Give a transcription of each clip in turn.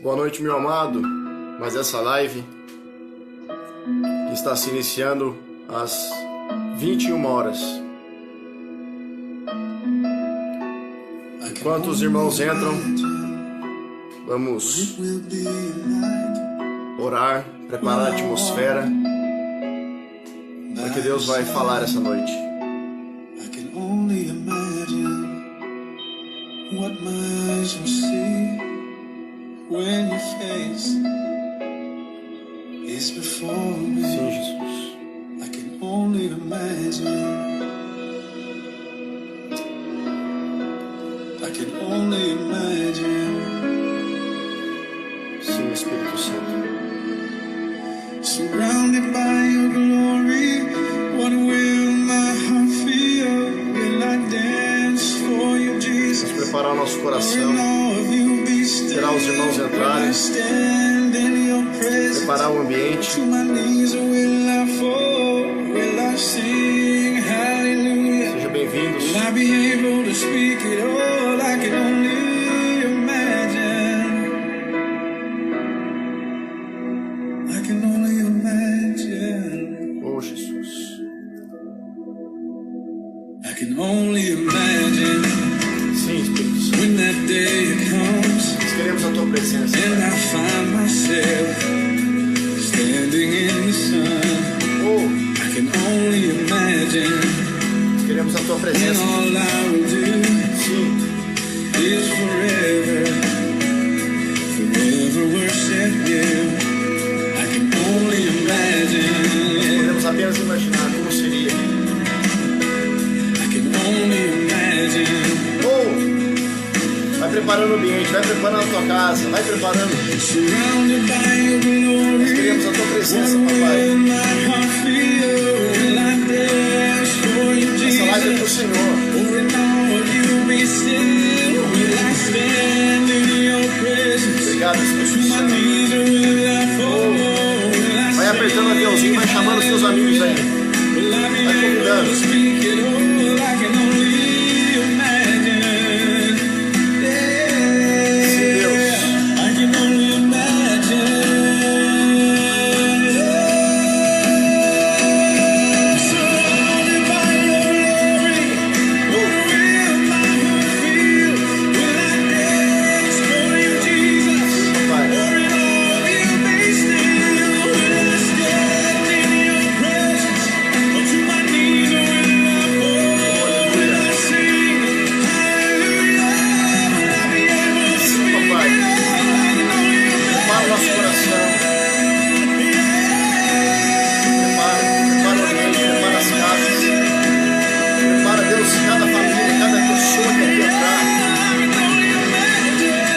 Boa noite, meu amado. Mas essa live que está se iniciando às 21 horas. Enquanto os irmãos entram, vamos orar, preparar a atmosfera, porque Deus vai falar essa noite. What my eyes will see when your face is before me. Sim, Jesus. I can only imagine. I can only imagine. Sim, Espírito Santo. Surrounded by your glory, what will my heart feel? Will I dance for you, Jesus? Vamos preparar o nosso coração, esperar os irmãos entrarem, preparar o ambiente. Sejam bem-vindos. Oh, Jesus. I can only imagine. Sim, Espírito Santo. When that day comes, Nós queremos a Tua presença, and I Pai. find myself standing in the sun. Oh, I can only imagine. nós queremos a Tua And presença. all I will do Sim, is forever worship you. I can only imagine. podemos apenas imaginar como seria. I can only imagine. Oh, vai preparando o ambiente, vai preparando a Tua casa, vai preparando. Surrounded by your glory. Nós queremos a Tua presença, Will Papai. my heart feel? Will I dance for you, Essa Jesus? live é pro Senhor. Or in all you be still? Will I stand in your presence? Obrigado, Espírito To my Santo. knees or will I fall? Will I Vai apertando o aviãozinho, vai chamando os teus amigos aí. Will I be Vai able convidando. to speak it all? I can only imagine. Sim, Deus. I can only imagine. Surrounded by your glory, what will my heart feel? Will I dance for you, Jesus? Pai. Or in all you be still? Will I stand in your presence? Or to my knees or will I fall? Will I sing hallelujah? Will I be able to Sim, speak Papai. it all? I can only Prepara o nosso coração. Prepara o ambiente, prepara as casas. Prepara, Deus, cada família, cada pessoa que aqui entrar.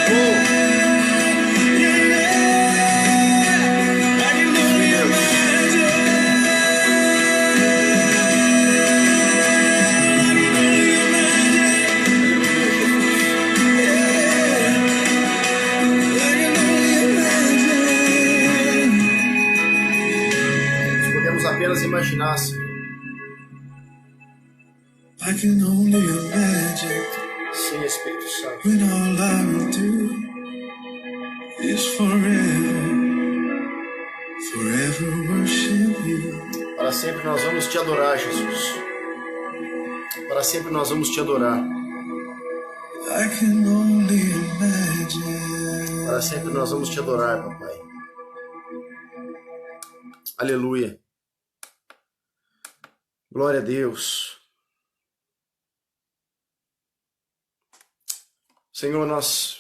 Oh, nós podemos apenas imaginar, Senhor. I can only imagine Sim, Espírito Santo. when all I will do is forever worship you. Para sempre nós vamos te adorar, Jesus. Para sempre nós vamos te adorar. I can only imagine. Para sempre nós vamos te adorar, Papai. Aleluia. Glória a Deus. Senhor, nós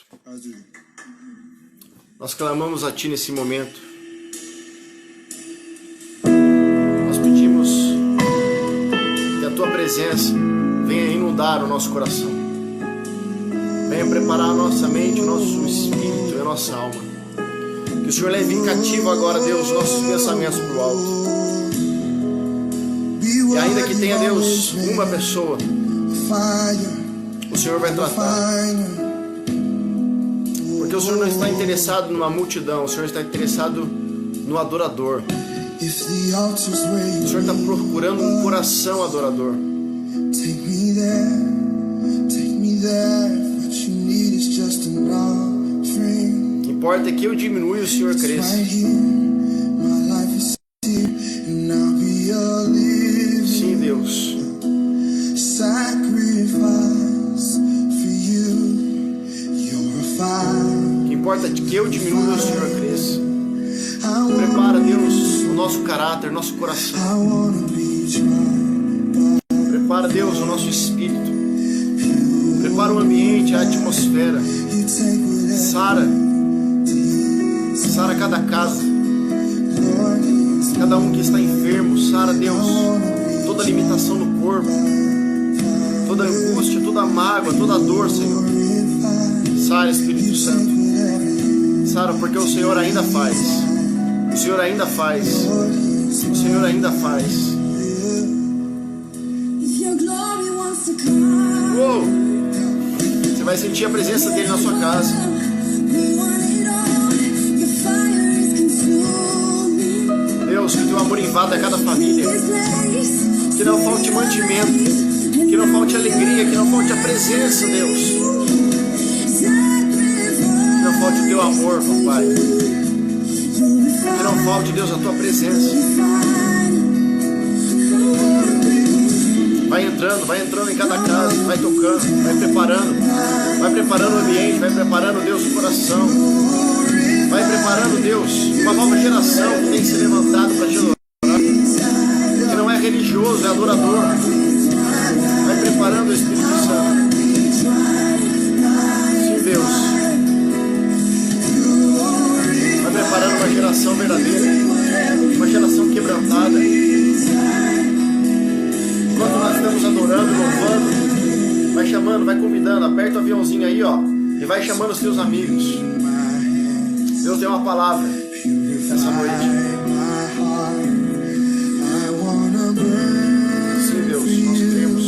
clamamos a Ti nesse momento. Nós pedimos que a Tua presença venha inundar o nosso coração. Venha preparar a nossa mente, o nosso espírito e a nossa alma. Que o Senhor leve cativo agora, Deus, nossos pensamentos para o alto. E ainda que tenha, Deus, uma pessoa, o Senhor vai tratar. Porque o Senhor não está interessado numa multidão, o Senhor está interessado no adorador. O Senhor está procurando um coração adorador. Take me there, what you need is just an offering. importa é que eu diminua e o Senhor cresça. Sim, Deus. O que importa é que eu diminua e o Senhor cresça. Prepara, Deus, o nosso caráter, nosso coração. Prepara, Deus, o nosso espírito. Prepara o ambiente, a atmosfera. Sara cada casa. Cada um que está enfermo. Sara, Deus, toda limitação no corpo. Toda angústia, toda mágoa, toda dor, Senhor. Sara, Espírito Santo. Sara, porque o Senhor ainda faz. O Senhor ainda faz. O Senhor ainda faz. Uou! Você vai sentir a presença dele na sua casa. Deus, que teu amor invada cada família. Que não falte mantimento. Que não falte alegria. Que não falte a presença, Deus. Que não falte o teu amor, papai. Que não falte, Deus, a tua presença. Vai entrando em cada casa, vai tocando, vai preparando o ambiente, vai preparando, Deus, o coração. Vai preparando, Deus, uma nova geração que tem se levantado para te adorar. Que não é religioso, é adorador. Vai preparando o Espírito Santo. Sim, Deus. Vai preparando uma geração verdadeira, uma geração quebrantada. Enquanto nós estamos adorando, louvando, vai chamando, vai convidando, aperta o aviãozinho aí, ó, e vai chamando os teus amigos. Deus deu uma palavra essa noite. Sim, Deus, nós cremos.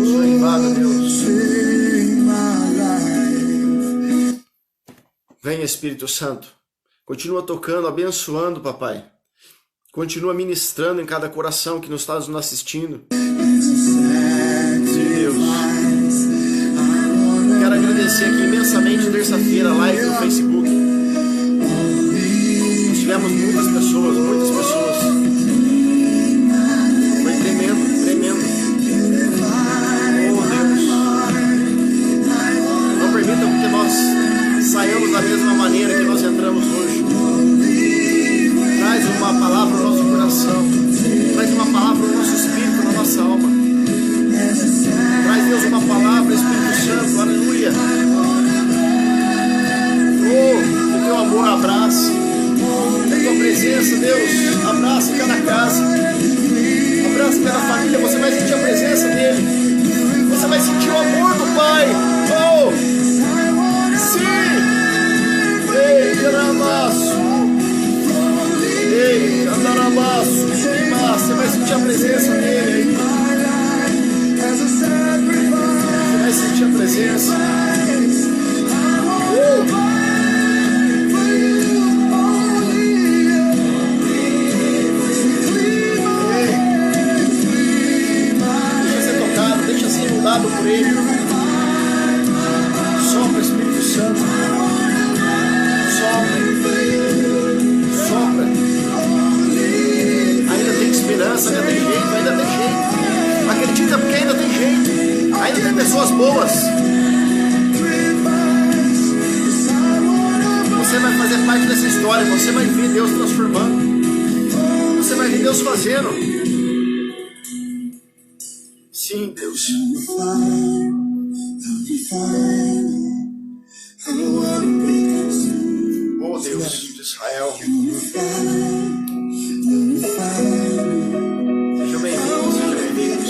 Sua invada, Deus. Venha, Espírito Santo. Continua tocando, abençoando, papai. Continua ministrando em cada coração que nos está nos assistindo. Sim, Deus. Quero agradecer aqui imensamente terça-feira, live no Facebook. Nós tivemos muitas pessoas. Foi tremendo. Oh, Deus. Não permita que nós saiamos da mesma maneira que nós entramos hoje. Traz uma palavra no nosso coração. Traz uma palavra no nosso espírito, na nossa alma. Traz, Deus, uma palavra, Espírito Santo, aleluia. Oh, que teu amor abrace. Que tua presença, Deus, abrace cada casa. Abrace cada família. Você vai sentir a presença dele. Você vai sentir o amor do Pai. Oh, sim. Ei, caramaço. Ei, andarabaço, você vai sentir a presença dele. Você vai sentir a presença. Deixa ser tocado, deixa ser inundado por ele. Sopra, Espírito Santo. Sopra. Esperança, ainda tem jeito. Acredita, porque ainda tem jeito. Ainda tem pessoas boas. Você vai fazer parte dessa história. Você vai ver Deus transformando. Você vai ver Deus fazendo. Sim, Deus. Oh, Deus de Israel. Sejam bem-vindos, sejam bem-vindos.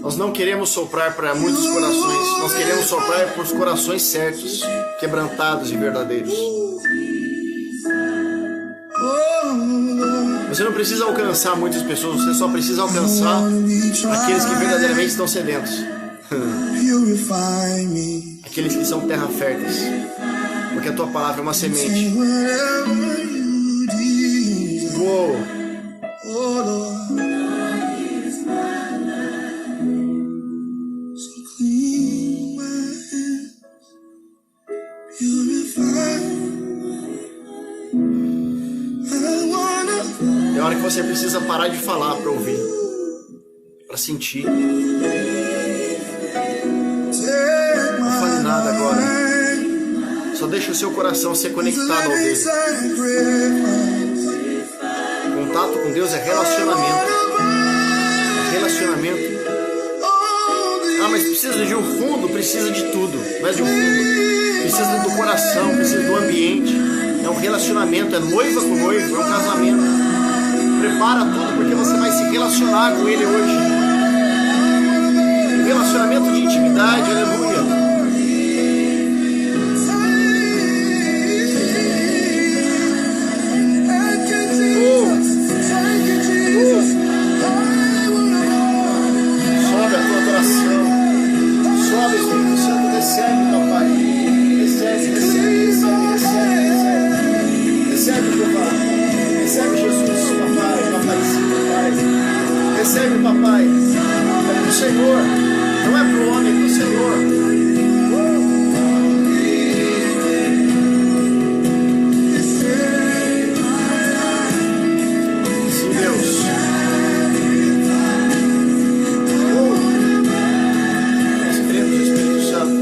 Nós não queremos soprar para muitos corações, nós queremos soprar para os corações certos, quebrantados e verdadeiros. Você não precisa alcançar muitas pessoas, você só precisa alcançar aqueles que verdadeiramente estão sedentos. Purify me. Aqueles que são terra férteis, porque a tua palavra é uma semente. Whatever you desire. Uou! Oh Lord. So clean my hands. Purify. I wanna É hora que você precisa parar de falar para ouvir, para sentir. take Não fale nada agora. my Só deixa o seu coração ser conectado ao living dele. sacrifice. Contato com Deus é relacionamento. É relacionamento. Ah, mas precisa de um fundo, precisa de tudo. Não é de um fundo. Precisa do coração, precisa do ambiente. É um relacionamento, é noiva com noivo, é um casamento. Prepara tudo porque você vai se relacionar com ele hoje. Um relacionamento de intimidade, aleluia. Sobe a tua adoração. Sobe, Espírito Santo, recebe, papai. Recebe, recebe, recebe, recebe, recebe. Recebe, papai. Recebe Jesus, papai, papaizinho, papai. Recebe, papai. É pro Senhor. Não é pro homem, é pro Senhor. Sim, Deus. Nós cremos, Espírito Santo.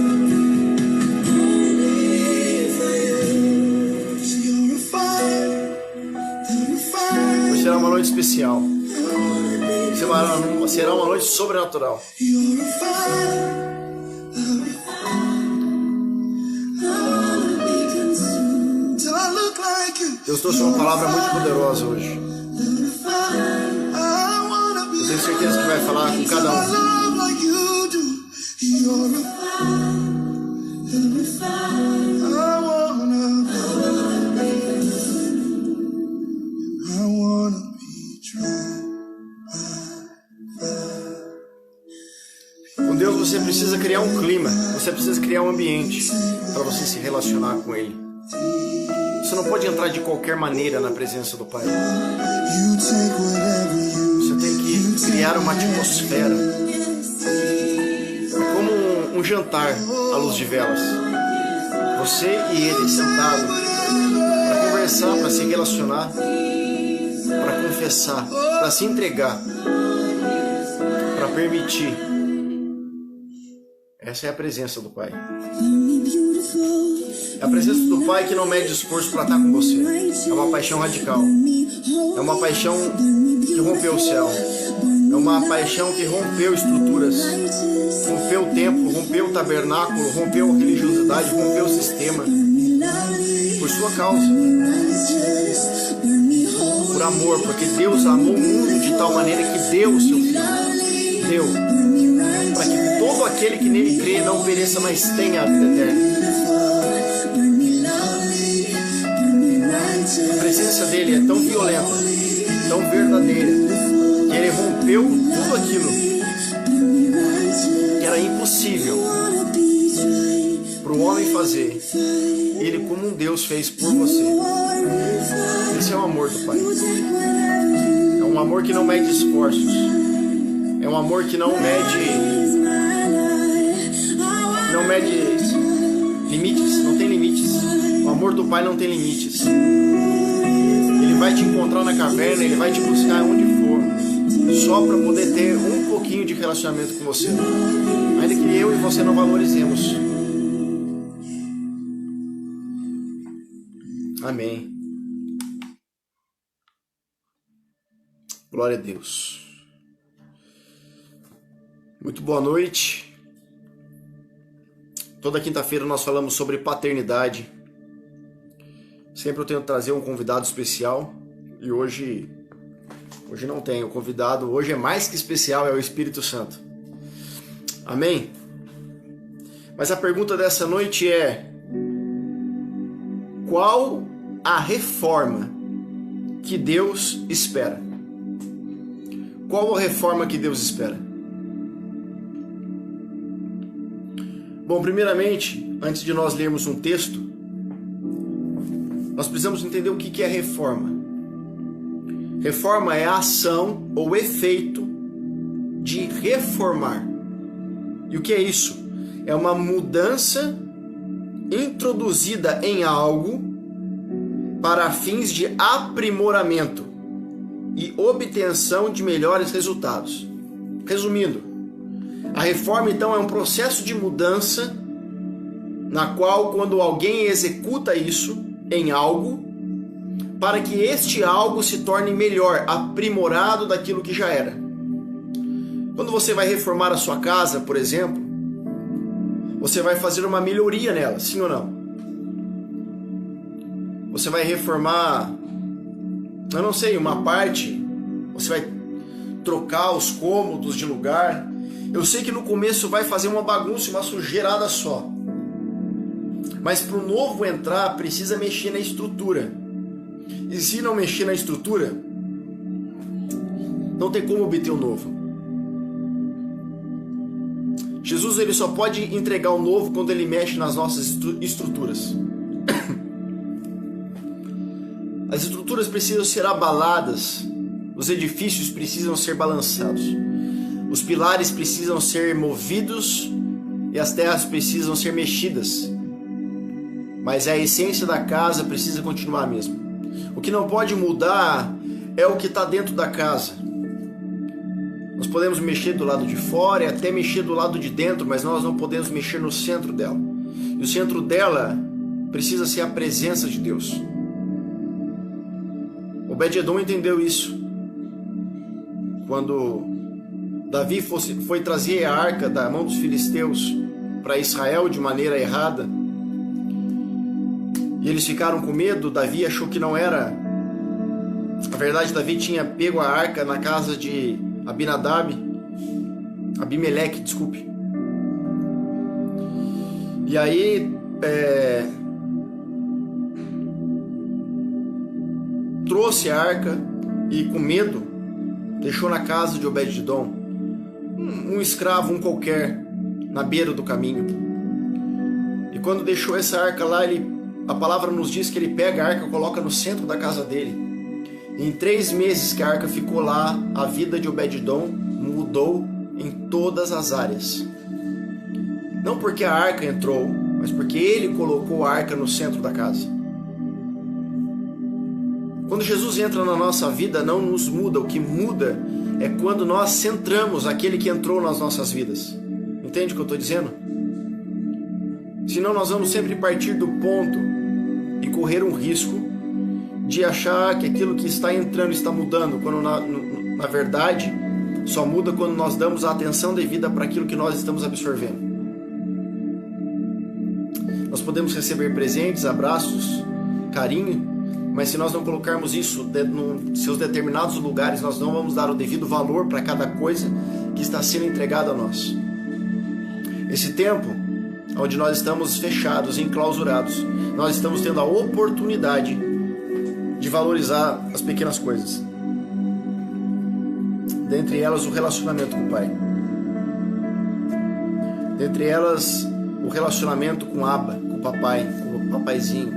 Hoje será uma noite especial. Será uma noite sobrenatural. Deus trouxe uma palavra muito poderosa hoje. Eu tenho certeza que vai falar com cada um. Com Deus você precisa criar um clima, você precisa criar um ambiente para você se relacionar com Ele. Você não pode entrar de qualquer maneira na presença do Pai. Você tem que criar uma atmosfera. É como um jantar à luz de velas. Você e Ele sentado para conversar, para se relacionar, para confessar, para se entregar, para permitir. Essa é a presença do Pai. É a presença do Pai que não mede esforço para estar com você. É uma paixão radical. É uma paixão que rompeu o céu. É uma paixão que rompeu estruturas. Rompeu o templo, rompeu o tabernáculo, rompeu a religiosidade, rompeu o sistema. Por sua causa. Por amor, porque Deus amou o mundo de tal maneira que deu o seu Filho. Deu. Para que todo aquele que nele crê não pereça, mas tenha a vida eterna. A presença dele é tão violenta, tão verdadeira, que ele rompeu tudo aquilo que era impossível para o homem fazer. Ele, como um Deus, fez por você. Esse é o amor do Pai. É um amor que não mede esforços. É um amor que não mede limites, não tem limites. O amor do Pai não tem limites. Ele vai te encontrar na caverna, ele vai te buscar onde for, só para poder ter um pouquinho de relacionamento com você, ainda que eu e você não valorizemos. Amém. Glória a Deus. Muito boa noite. Toda quinta-feira nós falamos sobre paternidade. Sempre eu tento trazer um convidado especial. E hoje não tenho convidado. Hoje é mais que especial, é o Espírito Santo. Amém? Mas a pergunta dessa noite é: qual a reforma que Deus espera? Qual a reforma que Deus espera? Bom, primeiramente, antes de nós lermos um texto, nós precisamos entender o que é reforma. Reforma é a ação ou efeito de reformar. E o que é isso? É uma mudança introduzida em algo para fins de aprimoramento e obtenção de melhores resultados. Resumindo, a reforma então é um processo de mudança na qual, quando alguém executa isso em algo, para que este algo se torne melhor, aprimorado daquilo que já era. Quando você vai reformar a sua casa, por exemplo, você vai fazer uma melhoria nela, sim ou não? Você vai reformar, eu não sei, uma parte, você vai trocar os cômodos de lugar. Eu sei que no começo vai fazer uma bagunça, uma sujeirada só. Mas para o novo entrar, precisa mexer na estrutura. E se não mexer na estrutura, não tem como obter o novo. Jesus ele só pode entregar o novo quando ele mexe nas nossas estruturas. As estruturas precisam ser abaladas, os edifícios precisam ser balançados, os pilares precisam ser movidos e as terras precisam ser mexidas. Mas a essência da casa precisa continuar a mesma. O que não pode mudar é o que está dentro da casa. Nós podemos mexer do lado de fora e até mexer do lado de dentro, mas nós não podemos mexer no centro dela. E o centro dela precisa ser a presença de Deus. Obed-edom entendeu isso. Quando Davi foi trazer a arca da mão dos filisteus para Israel de maneira errada, e eles ficaram com medo, Davi achou que não era. Na verdade, Davi tinha pego a arca na casa de Abimeleque, desculpe. E aí, trouxe a arca e com medo deixou na casa de Obed-edom, um escravo, um qualquer, na beira do caminho. E quando deixou essa arca lá, a palavra nos diz que ele pega a arca e coloca no centro da casa dele. E em 3 meses que a arca ficou lá, a vida de Obed-edom mudou em todas as áreas. Não porque a arca entrou, mas porque ele colocou a arca no centro da casa. Quando Jesus entra na nossa vida, não nos muda. O que muda é quando nós centramos aquele que entrou nas nossas vidas. Entende o que eu estou dizendo? Senão nós vamos sempre partir do ponto e correr um risco de achar que aquilo que está entrando está mudando, quando na verdade só muda quando nós damos a atenção devida para aquilo que nós estamos absorvendo. Nós podemos receber presentes, abraços, carinho, mas se nós não colocarmos isso em seus determinados lugares, nós não vamos dar o devido valor para cada coisa que está sendo entregada a nós. Esse tempo onde nós estamos fechados, enclausurados, nós estamos tendo a oportunidade de valorizar as pequenas coisas. Dentre elas, o relacionamento com o Pai. Dentre elas, o relacionamento com Abba, com o papai, com o papaizinho.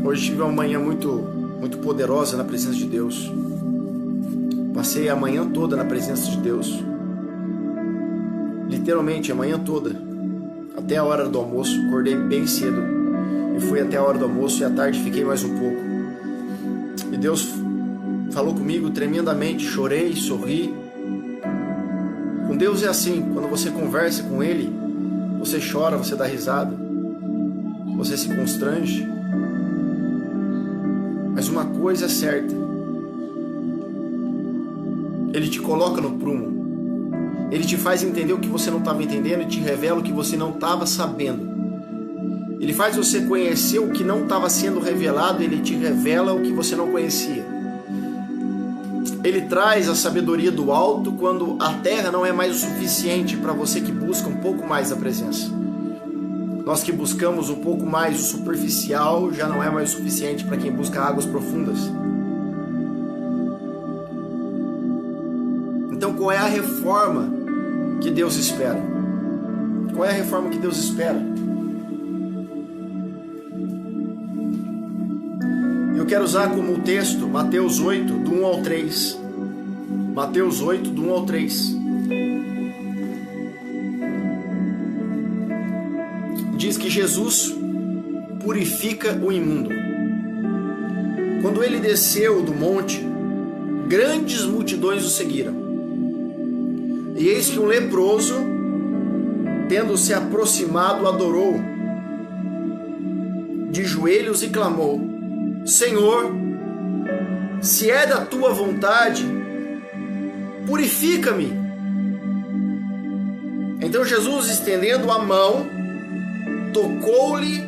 Hoje tive uma manhã muito poderosa na presença de Deus. Passei a manhã toda na presença de Deus. Literalmente, a manhã toda. Até a hora do almoço. Acordei bem cedo e fui até a hora do almoço, e à tarde fiquei mais um pouco. E Deus falou comigo tremendamente. Chorei, sorri. Com Deus é assim. Quando você conversa com Ele, você chora, você dá risada, você se constrange. Mas uma coisa é certa: Ele te coloca no prumo. Ele te faz entender o que você não estava entendendo e te revela o que você não estava sabendo. Ele faz você conhecer o que não estava sendo revelado, ele te revela o que você não conhecia. Ele traz a sabedoria do alto quando a terra não é mais o suficiente para você que busca um pouco mais da presença. Nós que buscamos um pouco mais o superficial já não é mais o suficiente para quem busca águas profundas. Então, qual é a reforma que Deus espera? Qual é a reforma que Deus espera? Eu quero usar como texto Mateus 8, do 1 ao 3. Mateus 8, do 1 ao 3. Diz que Jesus purifica o imundo. Quando ele desceu do monte, grandes multidões o seguiram. E eis que um leproso, tendo se aproximado, adorou de joelhos e clamou: Senhor, se é da tua vontade, purifica-me. Então Jesus, estendendo a mão, tocou-lhe,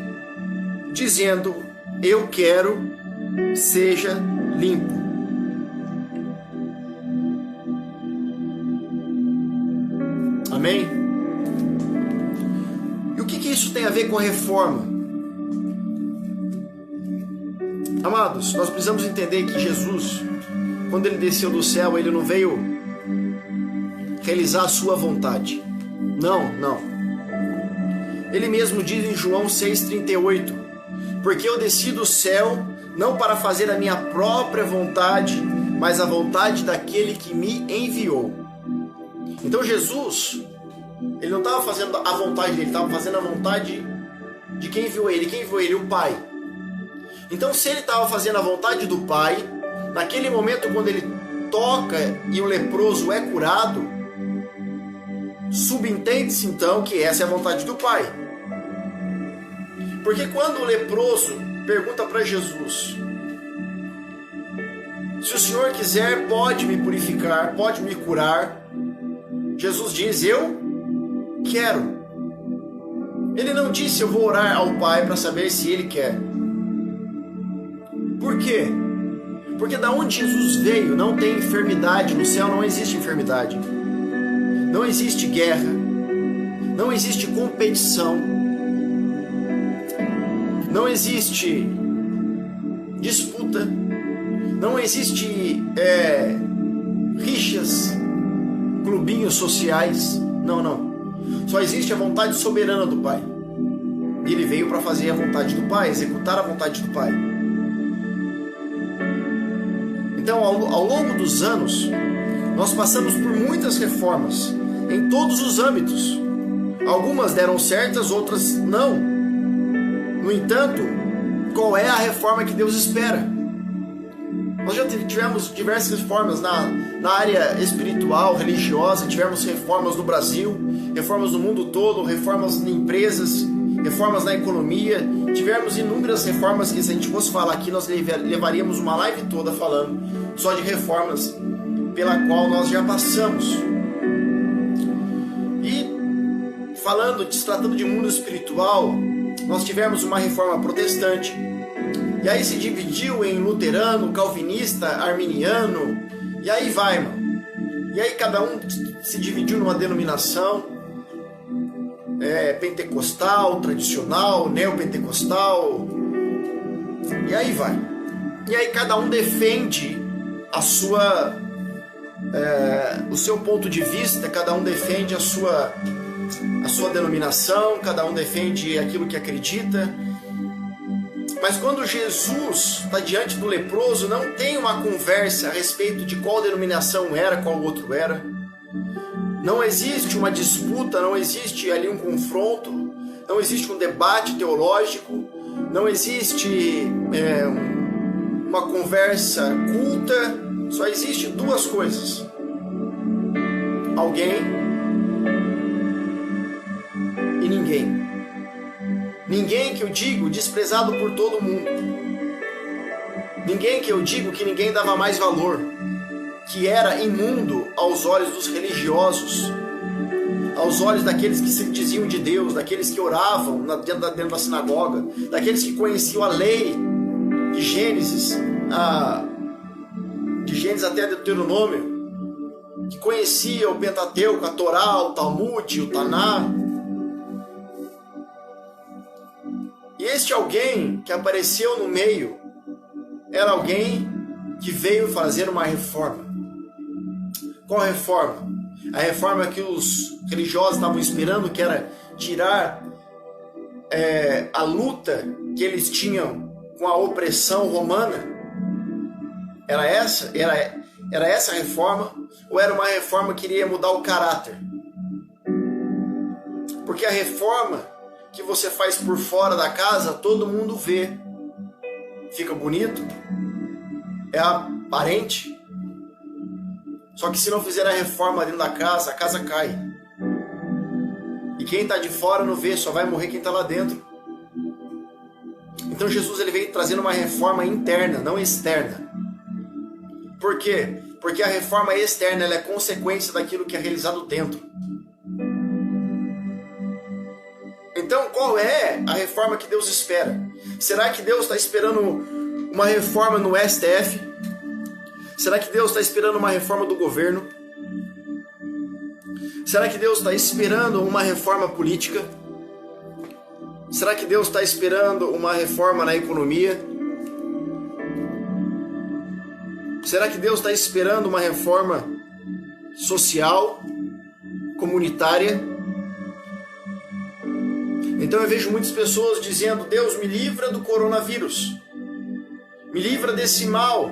dizendo: eu quero, seja limpo. Amém? E o que isso tem a ver com a reforma? Amados, nós precisamos entender que Jesus, quando ele desceu do céu, ele não veio realizar a sua vontade. Não. Ele mesmo diz em João 6,38: porque eu desci do céu não para fazer a minha própria vontade, mas a vontade daquele que me enviou. Então Jesus, ele não estava fazendo a vontade dele, ele estava fazendo a vontade de quem enviou ele. Quem enviou ele? O Pai. Então, se ele estava fazendo a vontade do Pai, naquele momento quando ele toca e o leproso é curado, subentende-se então que essa é a vontade do Pai. Porque quando o leproso pergunta para Jesus: se o Senhor quiser, pode me purificar, pode me curar, Jesus diz: eu quero. Ele não disse: eu vou orar ao Pai para saber se Ele quer. Por quê? Porque da onde Jesus veio não tem enfermidade, no céu não existe enfermidade, não existe guerra, não existe competição, não existe disputa, não existe rixas, clubinhos sociais, não. Só existe a vontade soberana do Pai. E Ele veio para fazer a vontade do Pai, executar a vontade do Pai. Então, ao longo dos anos, nós passamos por muitas reformas, em todos os âmbitos. Algumas deram certas, outras não. No entanto, qual é a reforma que Deus espera? Nós já tivemos diversas reformas na área espiritual, religiosa, tivemos reformas no Brasil, reformas no mundo todo, reformas em empresas, reformas na economia, tivemos inúmeras reformas que, se a gente fosse falar aqui, nós levaríamos uma live toda falando só de reformas pela qual nós já passamos. E se tratando de mundo espiritual, nós tivemos uma reforma protestante, e aí se dividiu em luterano, calvinista, arminiano, e aí vai, mano. E aí cada um se dividiu numa denominação, pentecostal, tradicional, neopentecostal, e aí vai. E aí cada um defende o seu ponto de vista, cada um defende a sua denominação, cada um defende aquilo que acredita. Mas quando Jesus está diante do leproso, não tem uma conversa a respeito de qual denominação era, qual outro era. Não existe uma disputa, não existe ali um confronto, não existe um debate teológico, não existe uma conversa culta. Só existe duas coisas: alguém e ninguém. Ninguém que eu digo desprezado por todo mundo. Ninguém que eu digo que ninguém dava mais valor, que era imundo aos olhos dos religiosos, aos olhos daqueles que se diziam de Deus, daqueles que oravam dentro da sinagoga, daqueles que conheciam a lei de Gênesis até Deuteronômio, que conhecia o Pentateuco, a Torá, o Talmud, o Taná. E este alguém que apareceu no meio era alguém que veio fazer uma reforma. Qual reforma? A reforma que os religiosos estavam esperando, que era tirar a luta que eles tinham com a opressão romana, era essa a reforma? Ou era uma reforma que iria mudar o caráter? Porque a reforma que você faz por fora da casa, todo mundo vê. Fica bonito, é aparente. Só que se não fizer a reforma dentro da casa, a casa cai. E quem está de fora não vê, só vai morrer quem está lá dentro. Então Jesus ele veio trazendo uma reforma interna, não externa. Por quê? Porque a reforma externa ela é consequência daquilo que é realizado dentro. Então qual é a reforma que Deus espera? Será que Deus está esperando uma reforma no STF? Será que Deus está esperando uma reforma do governo? Será que Deus está esperando uma reforma política? Será que Deus está esperando uma reforma na economia? Será que Deus está esperando uma reforma social, comunitária? Então eu vejo muitas pessoas dizendo: Deus, me livra do coronavírus, me livra desse mal,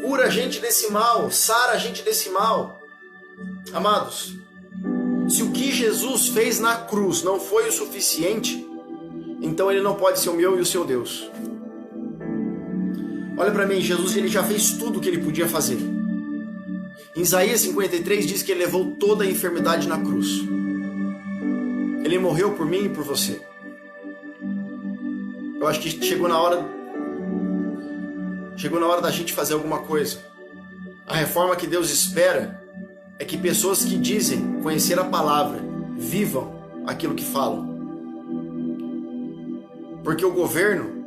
cura a gente desse mal, sara a gente desse mal. Amados, se o que Jesus fez na cruz não foi o suficiente, então ele não pode ser o meu e o seu Deus. Olha para mim, Jesus ele já fez tudo o que ele podia fazer. Em Isaías 53 diz que ele levou toda a enfermidade na cruz. Ele morreu por mim e por você. Eu acho que chegou na hora da gente fazer alguma coisa. A reforma que Deus espera é que pessoas que dizem conhecer a palavra vivam aquilo que falam. Porque o governo,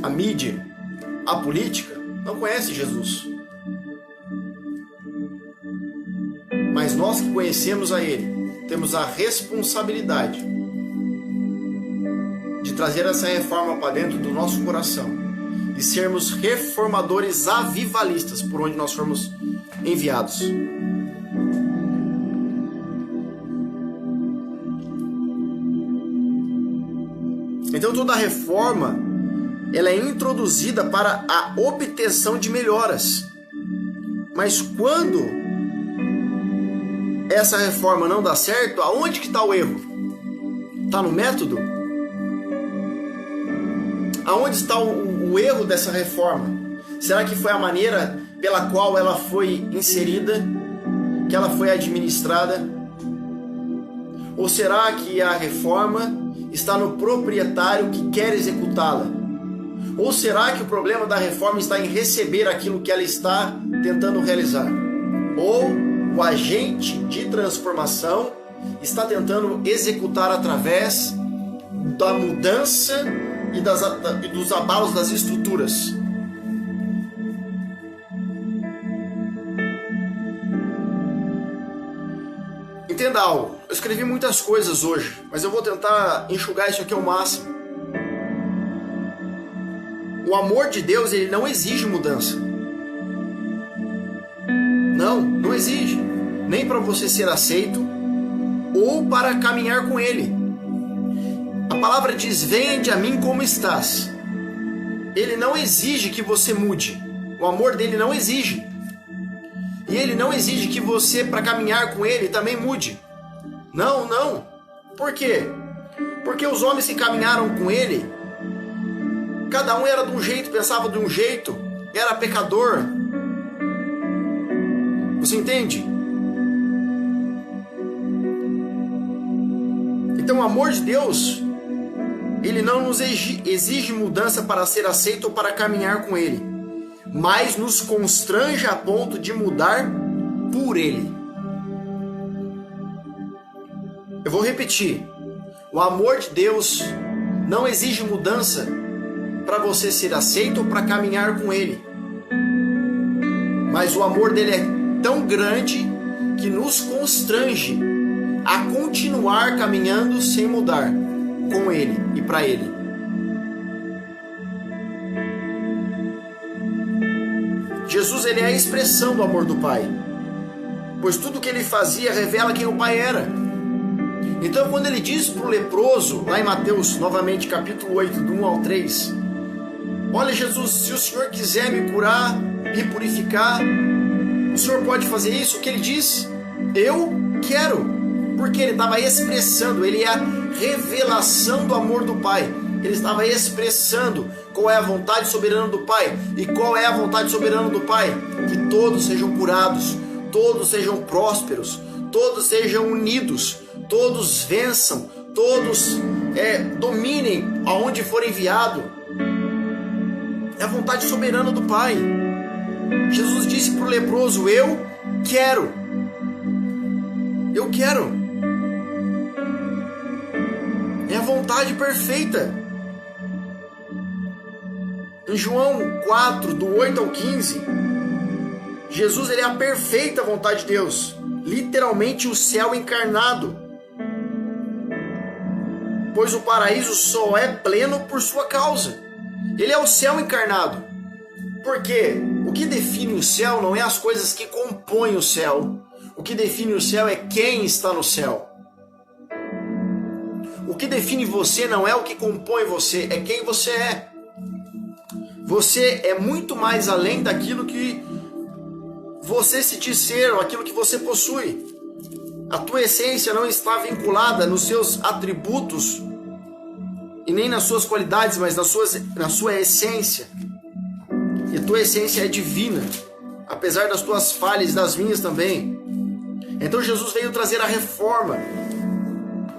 a mídia, a política não conhece Jesus. Mas nós que conhecemos a Ele, temos a responsabilidade de trazer essa reforma para dentro do nosso coração e sermos reformadores avivalistas por onde nós formos enviados. Então toda reforma ela é introduzida para a obtenção de melhoras. Mas quando essa reforma não dá certo, aonde que está o erro? Está no método? Aonde está o erro dessa reforma? Será que foi a maneira pela qual ela foi inserida, que ela foi administrada? Ou será que a reforma está no proprietário que quer executá-la? Ou será que o problema da reforma está em receber aquilo que ela está tentando realizar? Ou o agente de transformação está tentando executar através da mudança e dos abalos das estruturas? Entenda algo, eu escrevi muitas coisas hoje, mas eu vou tentar enxugar isso aqui ao máximo. O amor de Deus, ele não exige mudança. Não exige. Nem para você ser aceito ou para caminhar com Ele. A palavra diz: vende a mim como estás. Ele não exige que você mude. O amor dele não exige. E ele não exige que você, para caminhar com ele, também mude. Não. Por quê? Porque os homens que caminharam com ele, cada um era de um jeito, pensava de um jeito, era pecador. Você entende? Então o amor de Deus, ele não nos exige mudança para ser aceito ou para caminhar com ele, mas nos constrange a ponto de mudar por ele. Eu vou repetir. O amor de Deus não exige mudança para você ser aceito ou para caminhar com ele, mas o amor dele é tão grande que nos constrange a continuar caminhando sem mudar com ele e para ele. Jesus, ele é a expressão do amor do Pai. pois tudo que ele fazia revela quem o Pai era. Então, quando ele diz para o leproso, lá em Mateus, novamente, capítulo 8, do 1 ao 3, olha, Jesus, se o Senhor quiser me curar, me purificar, o Senhor pode fazer isso? O que ele diz? Eu quero. Porque ele estava expressando, ele é a revelação do amor do Pai. Ele estava expressando qual é a vontade soberana do Pai. E qual é a vontade soberana do Pai? Que todos sejam curados, todos sejam prósperos, todos sejam unidos, todos vençam, todos dominem aonde for enviado. É a vontade soberana do Pai. Jesus disse para o leproso, eu quero. Eu quero. É a vontade perfeita. Em João 4, do 8 ao 15, Jesus, ele é a perfeita vontade de Deus. Literalmente o céu encarnado. Pois o paraíso só é pleno por sua causa. Ele é o céu encarnado. Porque o que define o céu não é as coisas que compõem o céu. O que define o céu é quem está no céu. O que define você não é o que compõe você, é quem você é. Você é muito mais além daquilo que você se diz ser ou aquilo que você possui. A tua essência não está vinculada nos seus atributos e nem nas suas qualidades, mas na sua essência. E a tua essência é divina, apesar das tuas falhas e das minhas também. Então Jesus veio trazer a reforma,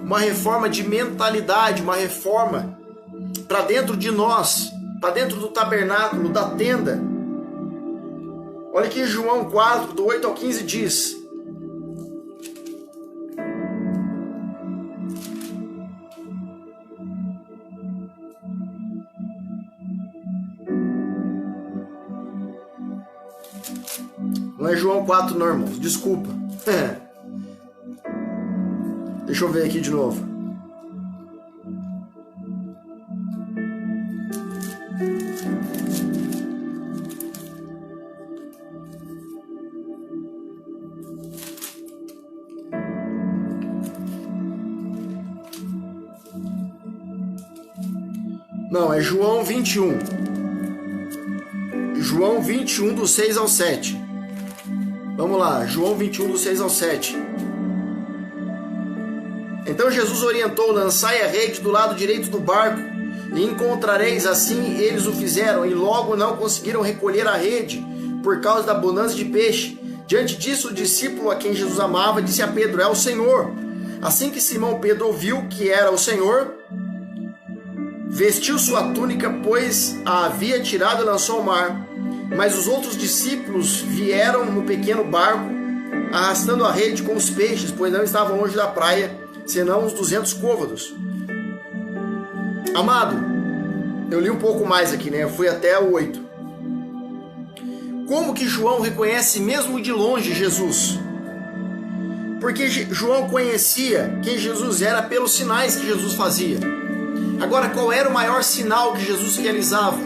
uma reforma de mentalidade, uma reforma para dentro de nós, para dentro do tabernáculo, da tenda. Olha que João 4, do 8 ao 15 diz: não é João 4 não, irmãos, desculpa. Deixa eu ver aqui de novo. Não, é João 21. João 21, do 6 ao 7. Vamos lá, João 21, do 6 ao 7. Então Jesus orientou: lançai a rede do lado direito do barco, e encontrareis. Assim eles o fizeram, e logo não conseguiram recolher a rede, por causa da abundância de peixe. Diante disso, o discípulo a quem Jesus amava disse a Pedro: é o Senhor. Assim que Simão Pedro ouviu que era o Senhor, vestiu sua túnica, pois a havia tirado e lançou ao mar. Mas os outros discípulos vieram no pequeno barco, arrastando a rede com os peixes, pois não estavam longe da praia, senão uns 200 côvados. Amado, eu li um pouco mais aqui, né? Eu fui até o 8. Como que João reconhece mesmo de longe Jesus? Porque João conhecia quem Jesus era pelos sinais que Jesus fazia. Agora, qual era o maior sinal que Jesus realizava?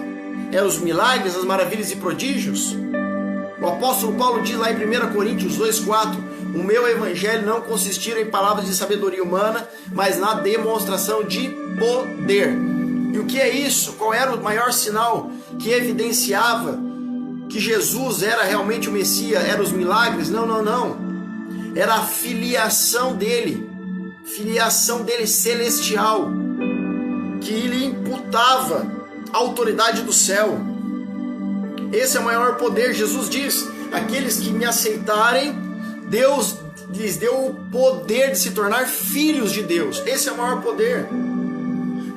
Eram os milagres, as maravilhas e prodígios? O apóstolo Paulo diz lá em 1 Coríntios 2,4: o meu evangelho não consistiu em palavras de sabedoria humana, mas na demonstração de poder. E o que é isso? Qual era o maior sinal que evidenciava que Jesus era realmente o Messias? Eram os milagres? Não. Era a filiação dele celestial, que lhe imputava a autoridade do céu. Esse é o maior poder. Jesus diz: aqueles que me aceitarem, Deus lhes deu o poder de se tornar filhos de Deus. Esse é o maior poder.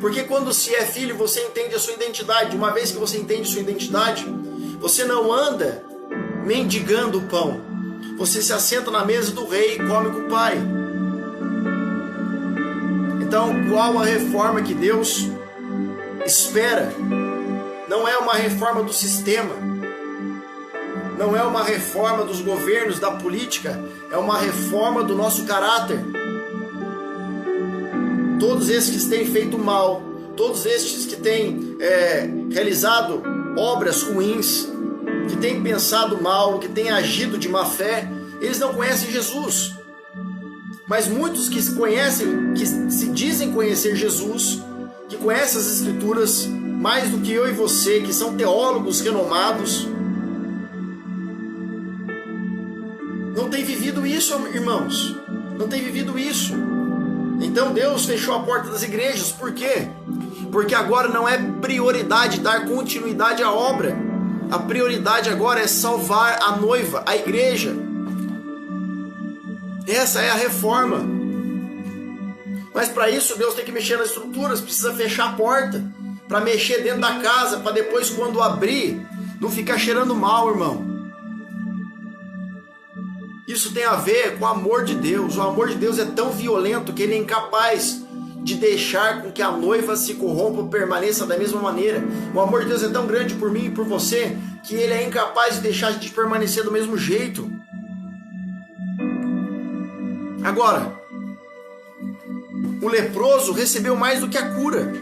Porque quando se é filho, você entende a sua identidade. Uma vez que você entende sua identidade, você não anda mendigando o pão. Você se assenta na mesa do rei e come com o Pai. Então, qual a reforma que Deus espera? Não é uma reforma do sistema, não é uma reforma dos governos, da política, é uma reforma do nosso caráter. Todos estes que têm feito mal, todos estes que têm realizado obras ruins, que têm pensado mal, que têm agido de má fé, eles não conhecem Jesus. Mas muitos que conhecem, que se dizem conhecer Jesus, que conhecem as Escrituras mais do que eu e você, que são teólogos renomados, não tem vivido isso, irmãos. Não tem vivido isso. Então Deus fechou a porta das igrejas. Por quê? Porque agora não é prioridade dar continuidade à obra. A prioridade agora é salvar a noiva, a igreja. Essa é a reforma. Mas para isso Deus tem que mexer nas estruturas, precisa fechar a porta, para mexer dentro da casa, para depois quando abrir, não ficar cheirando mal, irmão. Isso tem a ver com o amor de Deus. O amor de Deus é tão violento que ele é incapaz de deixar com que a noiva se corrompa ou permaneça da mesma maneira. O amor de Deus é tão grande por mim e por você que ele é incapaz de deixar de permanecer do mesmo jeito. Agora, o leproso recebeu mais do que a cura.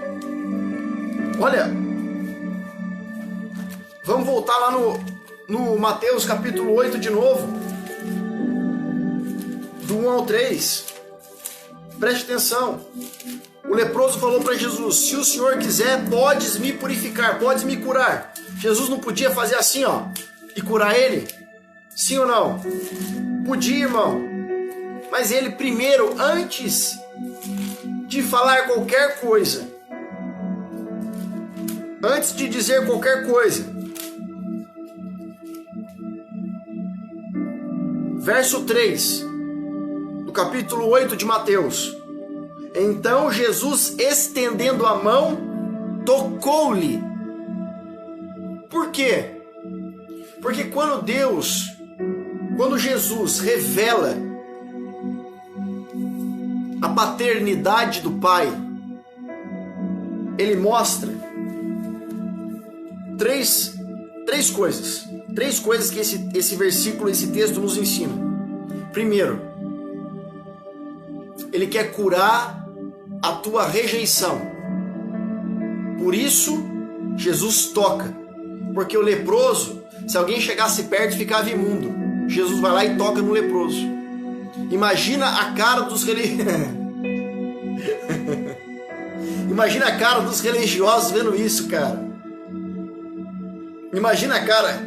Olha, vamos voltar lá no Mateus capítulo 8 de novo, do 1 ao 3. Preste atenção. O leproso falou para Jesus: se o Senhor quiser, podes me purificar, podes me curar. Jesus não podia fazer assim, ó, e curar ele? Sim ou não? Podia, irmão. Mas ele primeiro, antes de falar qualquer coisa, antes de dizer qualquer coisa, verso 3 do capítulo 8 de Mateus: então Jesus, estendendo a mão, tocou-lhe. Por quê? Porque quando Jesus revela a paternidade do Pai, ele mostra três coisas que esse versículo, esse texto nos ensina. Primeiro, ele quer curar a tua rejeição. Por isso, Jesus toca. Porque o leproso, se alguém chegasse perto, ficava imundo. Jesus vai lá e toca no leproso. Imagina a cara dos Imagina a cara dos religiosos vendo isso, cara. Imagina a cara.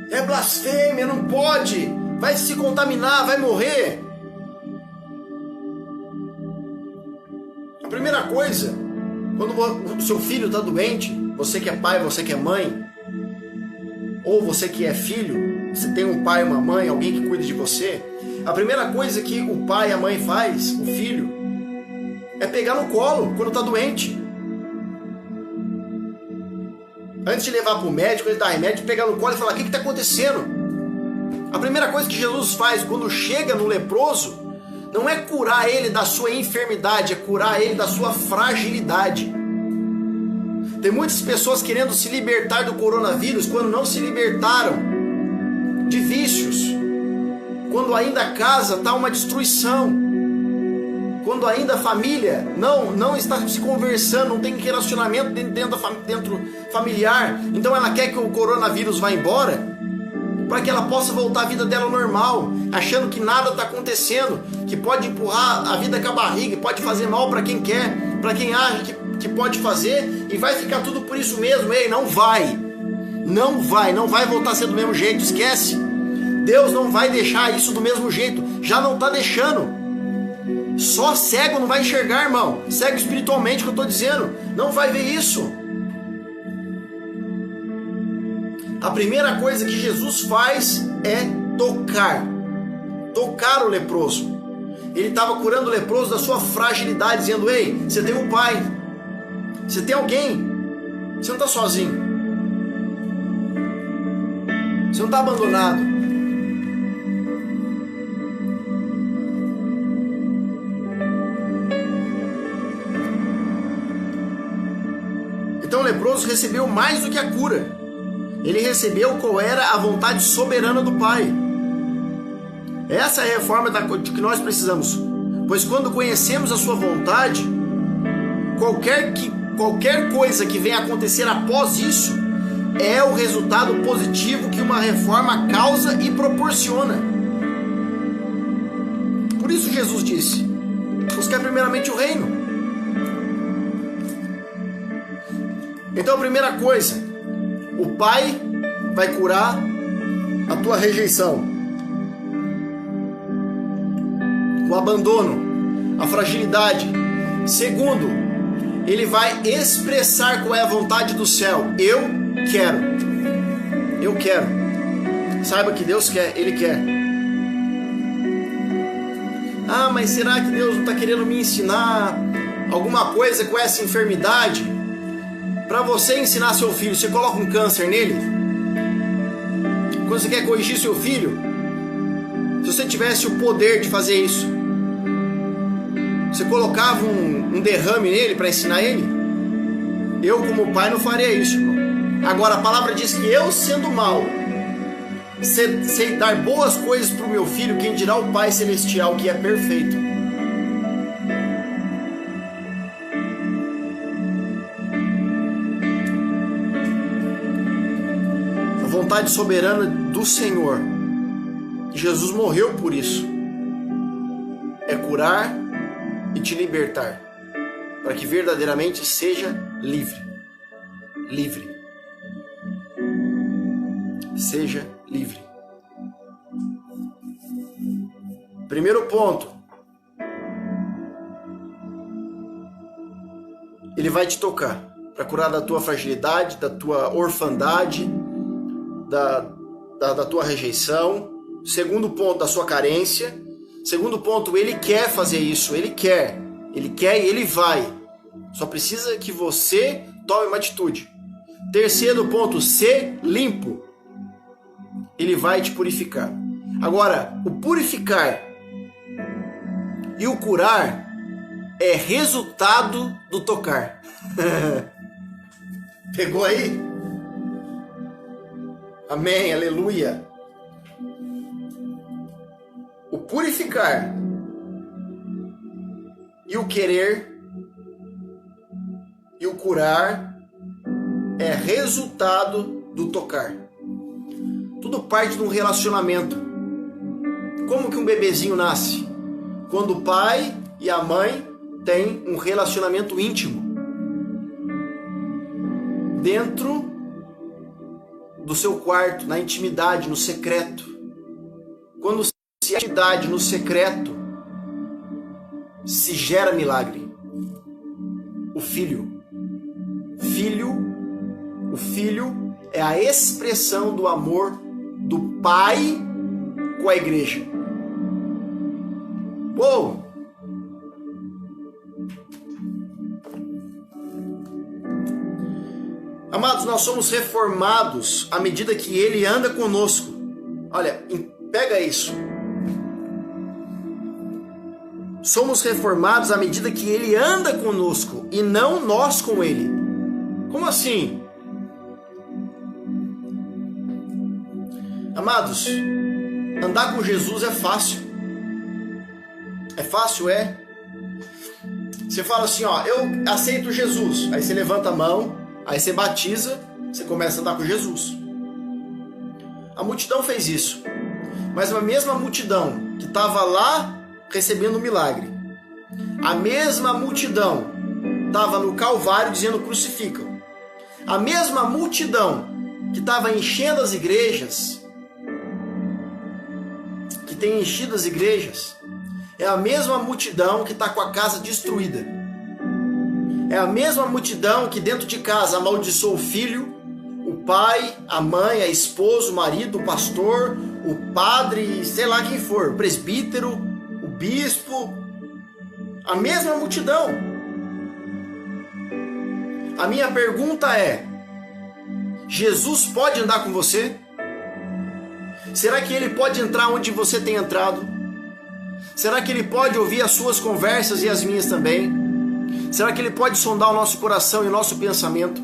É blasfêmia, não pode. Vai se contaminar, vai morrer. A primeira coisa, quando o seu filho está doente, você que é pai, você que é mãe, ou você que é filho, você tem um pai, uma mãe, alguém que cuida de você, a primeira coisa que o pai e a mãe faz, o filho, é pegar no colo quando está doente. Antes de levar para o médico, ele dá remédio, pegar no colo e falar: o que está acontecendo? A primeira coisa que Jesus faz quando chega no leproso não é curar ele da sua enfermidade, é curar ele da sua fragilidade. Tem muitas pessoas querendo se libertar do coronavírus quando não se libertaram de vícios, quando ainda a casa está uma destruição, quando ainda a família não está se conversando, não tem relacionamento dentro familiar. Então ela quer que o coronavírus vá embora para que ela possa voltar à vida dela normal, achando que nada está acontecendo, que pode empurrar a vida com a barriga, pode fazer mal para quem quer, para quem acha que pode fazer, e vai ficar tudo por isso mesmo. Ei, não vai voltar a ser do mesmo jeito, esquece. Deus não vai deixar isso do mesmo jeito, já não está deixando. Só cego não vai enxergar, irmão. Cego espiritualmente, que eu estou dizendo, não vai ver isso. A primeira coisa que Jesus faz é tocar o leproso. Ele estava curando o leproso da sua fragilidade, dizendo: ei, você tem um pai, você tem alguém, você não está sozinho, você não está abandonado. Então o leproso recebeu mais do que a cura. Ele recebeu qual era a vontade soberana do Pai. Essa é a reforma de que nós precisamos. Pois quando conhecemos a sua vontade, qualquer coisa que venha acontecer após isso é o resultado positivo que uma reforma causa e proporciona. Por isso Jesus disse: buscar primeiramente o reino. Então a primeira coisa, o Pai vai curar a tua rejeição, o abandono, a fragilidade. Segundo, Ele vai expressar qual é a vontade do céu. Eu quero. Eu quero. Saiba que Deus quer, Ele quer. Ah, mas será que Deus não está querendo me ensinar alguma coisa com essa enfermidade? Para você ensinar seu filho, você coloca um câncer nele? Quando você quer corrigir seu filho, se você tivesse o poder de fazer isso, você colocava um derrame nele para ensinar ele? Eu, como pai, não faria isso, irmão. Agora, a palavra diz que eu, sendo mal, sei dar boas coisas para o meu filho, quem dirá o Pai Celestial, que é perfeito. A vontade soberana do Senhor, Jesus morreu por isso, é curar e te libertar, para que verdadeiramente seja livre. Livre. Seja livre. Primeiro ponto. Ele vai te tocar para curar da tua fragilidade, da tua orfandade, da tua rejeição. Segundo ponto, da sua carência. Segundo ponto, Ele quer fazer isso. Ele quer e Ele vai. Só precisa que você tome uma atitude. Terceiro ponto, ser limpo. Ele vai te purificar. Agora, o purificar e o curar é resultado do tocar. Pegou aí? Amém, aleluia. O purificar e o querer e o curar é resultado do tocar. Tudo parte de um relacionamento. Como que um bebezinho nasce? Quando o pai e a mãe têm um relacionamento íntimo. Dentro do seu quarto, na intimidade, no secreto. Quando se há intimidade no secreto, se gera milagre. O filho. O filho é a expressão do amor do Pai com a igreja. Uou! Amados, nós somos reformados à medida que Ele anda conosco. Olha, pega isso. Somos reformados à medida que Ele anda conosco e não nós com Ele. Como assim? Amados, andar com Jesus é fácil. É fácil, é? Você fala assim, ó, eu aceito Jesus. Aí você levanta a mão, aí você batiza, você começa a andar com Jesus. A multidão fez isso. Mas a mesma multidão que estava lá recebendo o milagre, a mesma multidão estava no Calvário dizendo crucificam. A mesma multidão que estava enchendo as igrejas, que tem enchido as igrejas, é a mesma multidão que está com a casa destruída. É a mesma multidão que dentro de casa amaldiçoou o filho, o pai, a mãe, a esposa, o marido, o pastor, o padre, sei lá quem for, o presbítero, o bispo. A mesma multidão. A minha pergunta é: Jesus pode andar com você? Será que Ele pode entrar onde você tem entrado? Será que Ele pode ouvir as suas conversas e as minhas também? Será que Ele pode sondar o nosso coração e o nosso pensamento?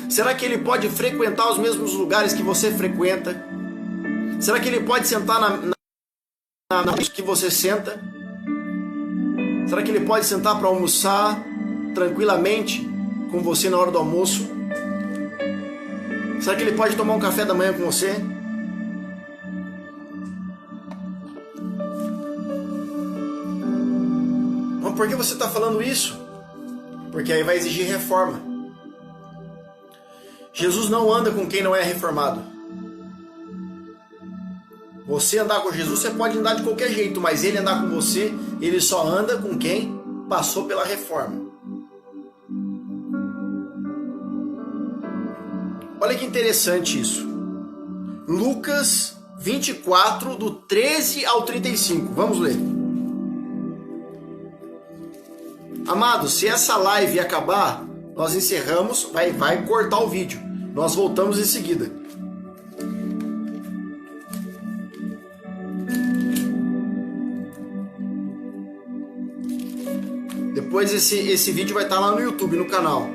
Será que Ele pode frequentar os mesmos lugares que você frequenta? Será que Ele pode sentar na que você senta? Será que Ele pode sentar para almoçar tranquilamente com você na hora do almoço? Será que Ele pode tomar um café da manhã com você? por que você está falando isso? Porque aí vai exigir reforma. Jesus não anda com quem não é reformado. Você andar com Jesus, você pode andar de qualquer jeito, mas ele andar com você, ele só anda com quem passou pela reforma. Olha que interessante isso. Lucas 24, do 13 ao 35. Vamos ler. Amados, se essa live acabar, nós encerramos, vai cortar o vídeo. Nós voltamos em seguida. Depois esse vídeo vai estar lá no YouTube, no canal.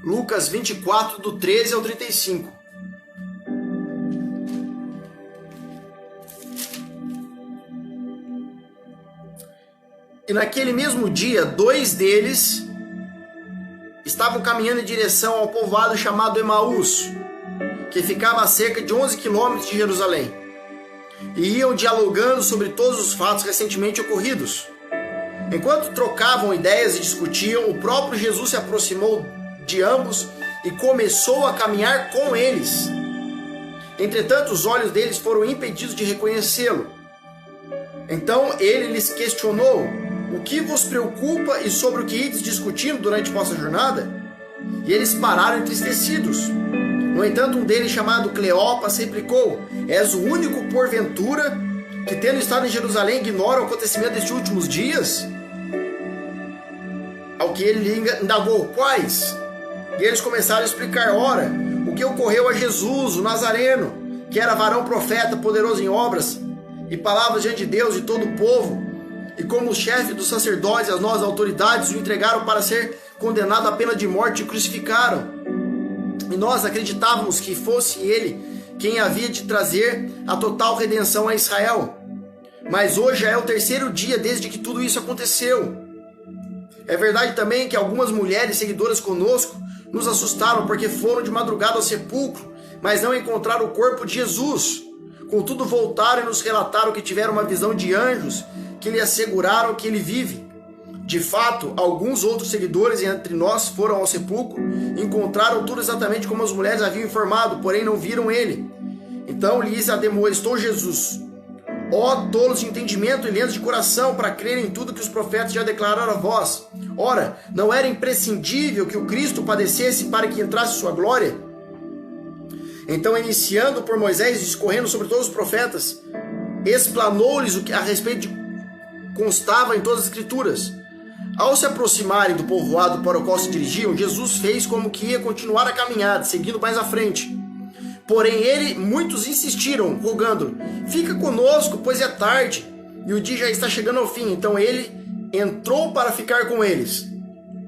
Lucas 24, do 13 ao 35. E naquele mesmo dia, 2 deles estavam caminhando em direção ao povoado chamado Emaús, que ficava a cerca de 11 quilômetros de Jerusalém, e iam dialogando sobre todos os fatos recentemente ocorridos. Enquanto trocavam ideias e discutiam, o próprio Jesus se aproximou de ambos e começou a caminhar com eles. Entretanto, os olhos deles foram impedidos de reconhecê-lo. Então ele lhes questionou: o que vos preocupa e sobre o que ides discutindo durante vossa jornada? E eles pararam entristecidos. No entanto, um deles, chamado Cleopas, replicou: és o único, porventura, que tendo estado em Jerusalém, ignora o acontecimento destes últimos dias? Ao que ele lhe indagou: quais? E eles começaram a explicar: ora, o que ocorreu a Jesus, o Nazareno, que era varão profeta, poderoso em obras e palavras diante de Deus e todo o povo, e como o chefe dos sacerdotes e as nossas autoridades o entregaram para ser condenado à pena de morte e o crucificaram. E nós acreditávamos que fosse ele quem havia de trazer a total redenção a Israel. Mas hoje já é o 3º dia desde que tudo isso aconteceu. É verdade também que algumas mulheres seguidoras conosco nos assustaram porque foram de madrugada ao sepulcro, mas não encontraram o corpo de Jesus. Contudo, voltaram e nos relataram que tiveram uma visão de anjos que lhe asseguraram que ele vive. De fato, alguns outros seguidores entre nós foram ao sepulcro e encontraram tudo exatamente como as mulheres haviam informado, porém não viram ele. Então lhes ademoestou Jesus: ó tolos de entendimento e lentos de coração, para crerem em tudo que os profetas já declararam a vós. Ora, não era imprescindível que o Cristo padecesse para que entrasse sua glória? Então, iniciando por Moisés, discorrendo sobre todos os profetas, explanou-lhes o que a respeito de constava em todas as escrituras. Ao se aproximarem do povoado para o qual se dirigiam, Jesus fez como que ia continuar a caminhada, seguindo mais à frente. Porém, muitos insistiram, rogando: fica conosco, pois é tarde, e o dia já está chegando ao fim. Então ele entrou para ficar com eles.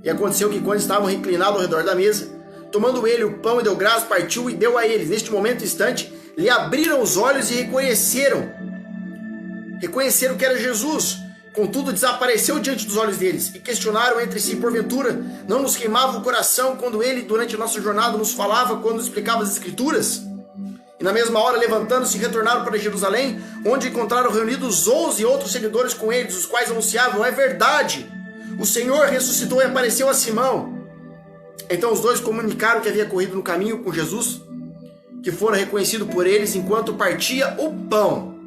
E aconteceu que, quando estavam reclinados ao redor da mesa, tomando ele o pão e deu graças, partiu e deu a eles. Neste momento instante, lhe abriram os olhos e reconheceram que era Jesus. Contudo, desapareceu diante dos olhos deles, e questionaram entre si: porventura, não nos queimava o coração quando ele, durante a nossa jornada, nos falava, quando nos explicava as Escrituras? E na mesma hora, levantando-se, retornaram para Jerusalém, onde encontraram reunidos 11 outros seguidores com eles, os quais anunciavam: é verdade, o Senhor ressuscitou e apareceu a Simão. Então os dois comunicaram que havia corrido no caminho com Jesus, que fora reconhecido por eles enquanto partia o pão.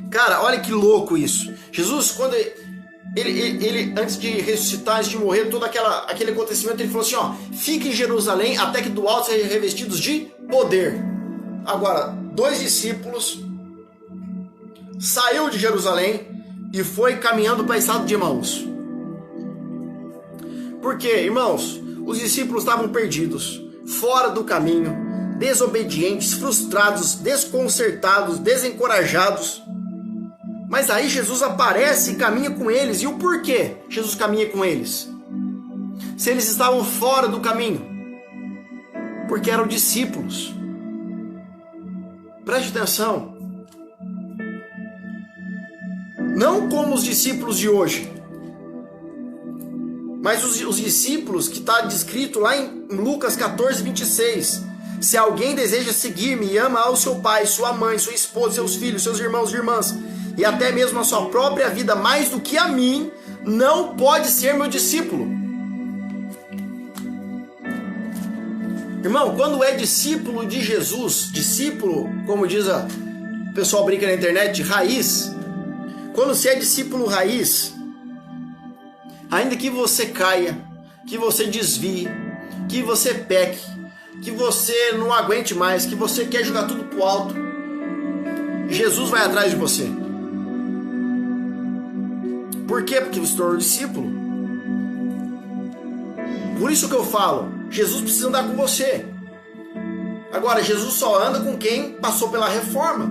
Cara, olha que louco isso. Jesus, quando ele antes de ressuscitar, antes de morrer, todo aquele acontecimento, ele falou assim: ó, fique em Jerusalém até que do alto sejam revestidos de poder. Agora, 2 discípulos saiu de Jerusalém e foi caminhando para o estado de Emaús. Por quê, irmãos? Os discípulos estavam perdidos, fora do caminho, desobedientes, frustrados, desconcertados, desencorajados. Mas aí Jesus aparece e caminha com eles. E o porquê Jesus caminha com eles? Se eles estavam fora do caminho. Porque eram discípulos. Preste atenção. Não como os discípulos de hoje, mas os discípulos que está descrito lá em Lucas 14, 26. Se alguém deseja seguir-me e ama ao seu pai, sua mãe, sua esposa, seus filhos, seus irmãos e irmãs, e até mesmo a sua própria vida mais do que a mim, não pode ser meu discípulo. Irmão, quando é discípulo de Jesus, discípulo, como diz o pessoal brinca na internet, raiz, quando você é discípulo raiz, ainda que você caia, que você desvie, que você peque, que você não aguente mais, que você quer jogar tudo pro alto, Jesus vai atrás de você. Por quê? Porque você se tornou discípulo. Por isso que eu falo, Jesus precisa andar com você. Agora, Jesus só anda com quem passou pela reforma.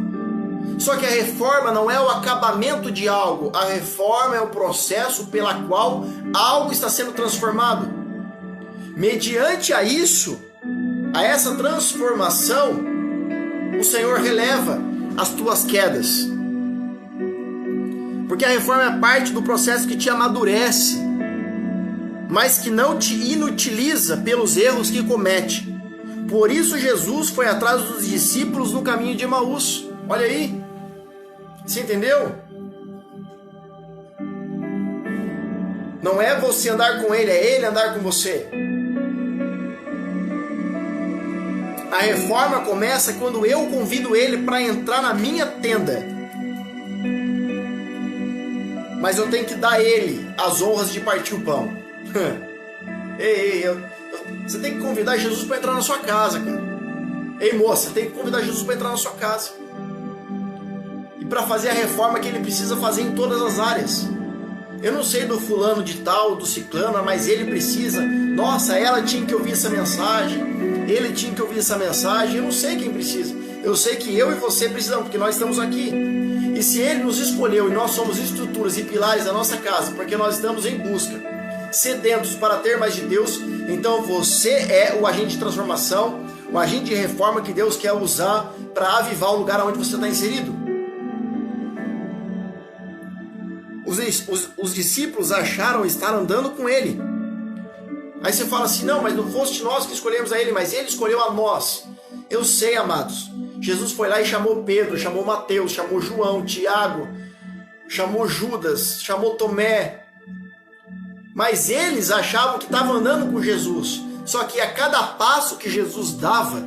Só que a reforma não é o acabamento de algo. A reforma é o processo pela qual algo está sendo transformado. Mediante a isso, a essa transformação, o Senhor releva as tuas quedas. Porque a reforma é parte do processo que te amadurece, mas que não te inutiliza pelos erros que comete. Por isso Jesus foi atrás dos discípulos no caminho de Emaús. Olha aí. Você entendeu? Não é você andar com ele, é ele andar com você. A reforma começa quando eu convido ele para entrar na minha tenda. Mas eu tenho que dar a ele as honras de partir o pão. Você tem que convidar Jesus para entrar na sua casa, cara. Ei, moça, você tem que convidar Jesus para entrar na sua casa. E para fazer a reforma que ele precisa fazer em todas as áreas. Eu não sei do fulano de tal, do ciclano, mas ele precisa. Nossa, ela tinha que ouvir essa mensagem. Ele tinha que ouvir essa mensagem. Eu não sei quem precisa. Eu sei que eu e você precisamos, porque nós estamos aqui. E se ele nos escolheu e nós somos estruturas e pilares da nossa casa, porque nós estamos em busca, sedentos para ter mais de Deus, então você é o agente de transformação, o agente de reforma que Deus quer usar para avivar o lugar onde você está inserido. Os discípulos acharam estar andando com ele. Aí você fala assim, não, mas não foste nós que escolhemos a ele, mas ele escolheu a nós. Eu sei, amados. Jesus foi lá e chamou Pedro, chamou Mateus, chamou João, Tiago, chamou Judas, chamou Tomé. Mas eles achavam que estavam andando com Jesus. Só que a cada passo que Jesus dava,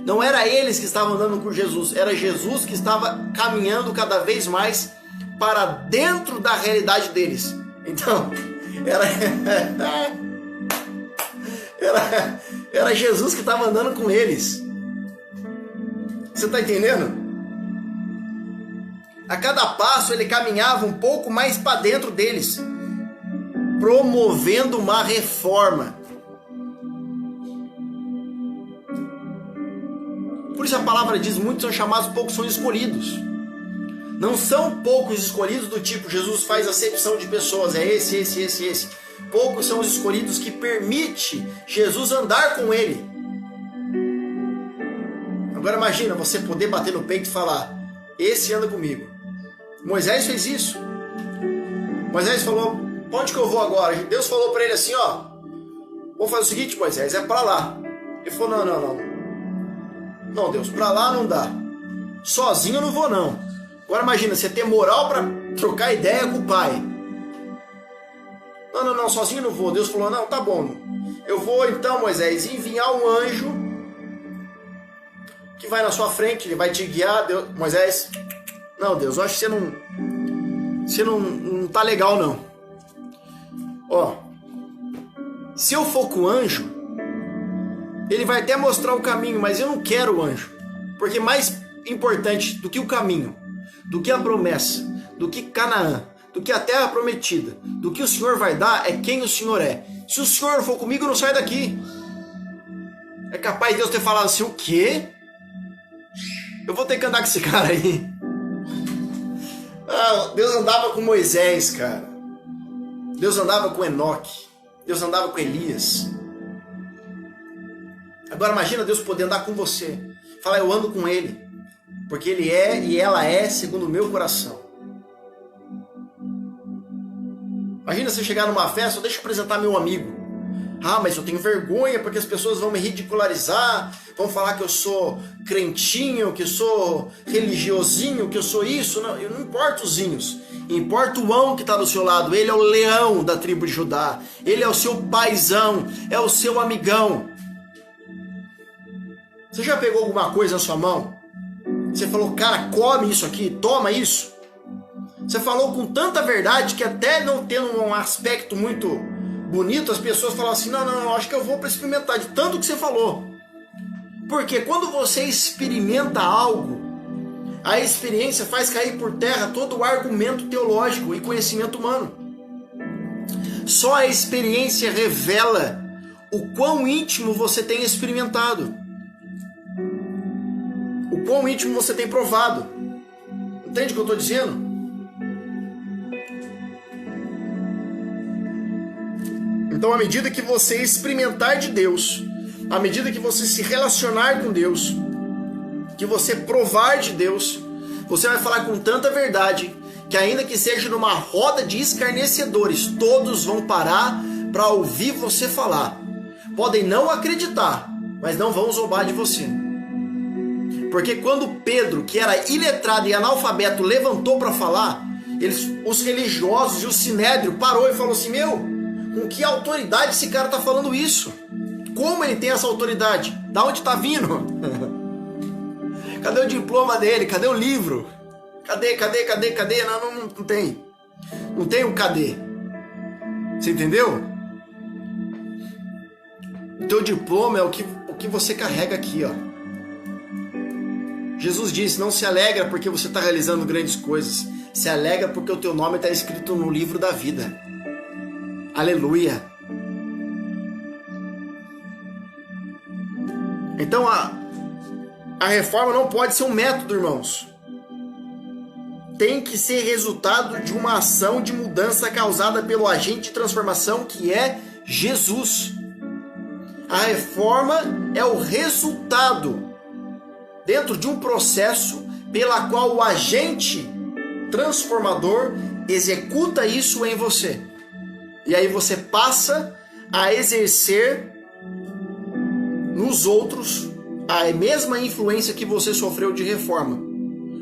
não era eles que estavam andando com Jesus, era Jesus que estava caminhando cada vez mais para dentro da realidade deles. Então, era Jesus que estava andando com eles. Você está entendendo? A cada passo ele caminhava um pouco mais para dentro deles, promovendo uma reforma. Por isso a palavra diz, muitos são chamados, poucos são escolhidos. Não são poucos escolhidos do tipo, Jesus faz acepção de pessoas, é esse. Poucos são os escolhidos que permite Jesus andar com ele. Agora imagina você poder bater no peito e falar, esse anda comigo. Moisés fez isso. Moisés falou, pra onde que eu vou agora? Deus falou para ele assim, ó, vamos fazer o seguinte, Moisés, é para lá. Ele falou, não Deus, para lá não dá. Sozinho eu não vou não. Agora imagina, você ter moral para trocar ideia com o pai. Não, sozinho eu não vou. Deus falou, não, tá bom. Eu vou então, Moisés, enviar um anjo que vai na sua frente, ele vai te guiar. Moisés, não, Deus, eu acho que você não tá legal não. Ó, se eu for com o anjo, ele vai até mostrar o caminho, mas eu não quero o anjo, porque mais importante do que o caminho, do que a promessa, do que Canaã, do que a terra prometida, do que o Senhor vai dar, é quem o Senhor é. Se o Senhor não for comigo, eu não saio daqui. É capaz de Deus ter falado assim, o quê? Eu vou ter que andar com esse cara aí. Deus andava com Moisés, cara. Deus andava com Enoque. Deus andava com Elias. Agora imagina Deus poder andar com você. Fala, eu ando com ele. Porque ele é e ela é segundo o meu coração. Imagina você chegar numa festa, deixa eu apresentar meu amigo. Mas eu tenho vergonha porque as pessoas vão me ridicularizar, vão falar que eu sou crentinho, que eu sou religiosinho, que eu sou isso. Não, eu não importo os zinhos. Importa o ão que está do seu lado. Ele é o leão da tribo de Judá. Ele é o seu paizão, é o seu amigão. Você já pegou alguma coisa na sua mão? Você falou, cara, come isso aqui, toma isso. Você falou com tanta verdade que até não tendo um aspecto muito bonito, as pessoas falam assim, não, acho que eu vou para experimentar de tanto que você falou. Porque quando você experimenta algo, a experiência faz cair por terra todo o argumento teológico e conhecimento humano. Só a experiência revela o quão íntimo você tem experimentado. O quão íntimo você tem provado. Entende o que eu estou dizendo? Então, à medida que você experimentar de Deus, à medida que você se relacionar com Deus, que você provar de Deus, você vai falar com tanta verdade que ainda que seja numa roda de escarnecedores, todos vão parar para ouvir você falar. Podem não acreditar, mas não vão zombar de você. Porque quando Pedro, que era iletrado e analfabeto, levantou para falar, os religiosos e o sinédrio parou e falou assim, com que autoridade esse cara está falando isso? Como ele tem essa autoridade? Da onde está vindo? Cadê o diploma dele? Cadê o livro? Cadê? Não tem. Não tem um cadê. Você entendeu? O teu diploma é o que você carrega aqui, ó. Jesus disse, não se alegra porque você está realizando grandes coisas. Se alegra porque o teu nome está escrito no livro da vida. Aleluia. Então a reforma não pode ser um método, irmãos. Tem que ser resultado de uma ação de mudança causada pelo agente de transformação que é Jesus. A reforma é o resultado dentro de um processo pela qual o agente transformador executa isso em você. E aí você passa a exercer nos outros a mesma influência que você sofreu de reforma,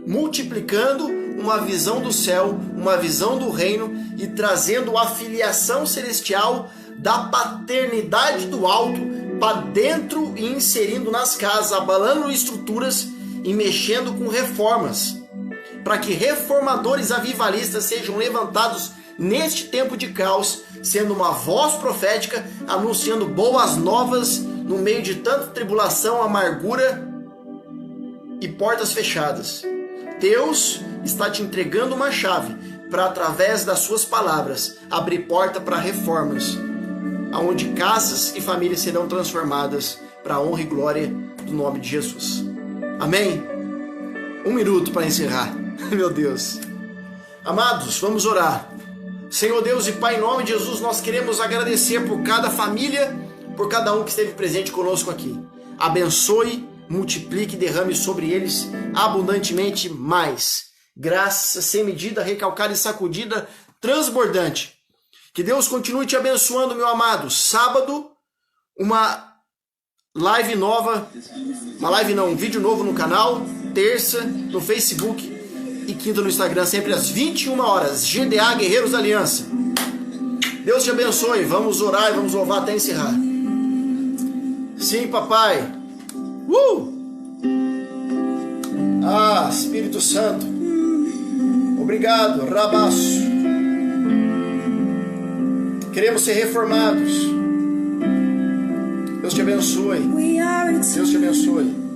multiplicando uma visão do céu, uma visão do reino e trazendo a filiação celestial da paternidade do alto para dentro e inserindo nas casas, abalando estruturas e mexendo com reformas, para que reformadores avivalistas sejam levantados neste tempo de caos, sendo uma voz profética, anunciando boas novas no meio de tanta tribulação, amargura e portas fechadas. Deus está te entregando uma chave para, através das suas palavras, abrir porta para reformas, onde casas e famílias serão transformadas para a honra e glória do nome de Jesus. Amém? 1 minuto para encerrar. Meu Deus. Amados, vamos orar. Senhor Deus e Pai, em nome de Jesus, nós queremos agradecer por cada família, por cada um que esteve presente conosco aqui. Abençoe, multiplique e derrame sobre eles abundantemente mais. Graça sem medida, recalcada e sacudida, transbordante. Que Deus continue te abençoando, meu amado. Sábado, uma live nova, um vídeo novo no canal. Terça, no Facebook. E quinta no Instagram, sempre às 21 horas. GDA Guerreiros da Aliança. Deus te abençoe. Vamos orar e vamos louvar até encerrar. Sim, papai. Espírito Santo. Obrigado, Rabaço. Queremos ser reformados. Deus te abençoe. Deus te abençoe.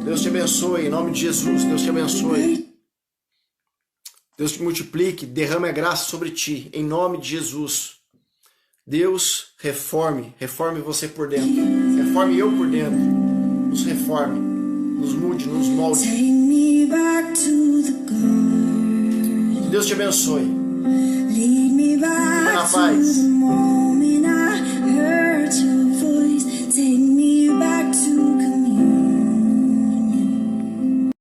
Deus te abençoe, em nome de Jesus. Deus te abençoe. Deus te multiplique, derrame a graça sobre ti, em nome de Jesus. Deus, reforme você por dentro. Reforme eu por dentro. Nos reforme, nos mude, nos molde. Que Deus te abençoe. Fica na paz.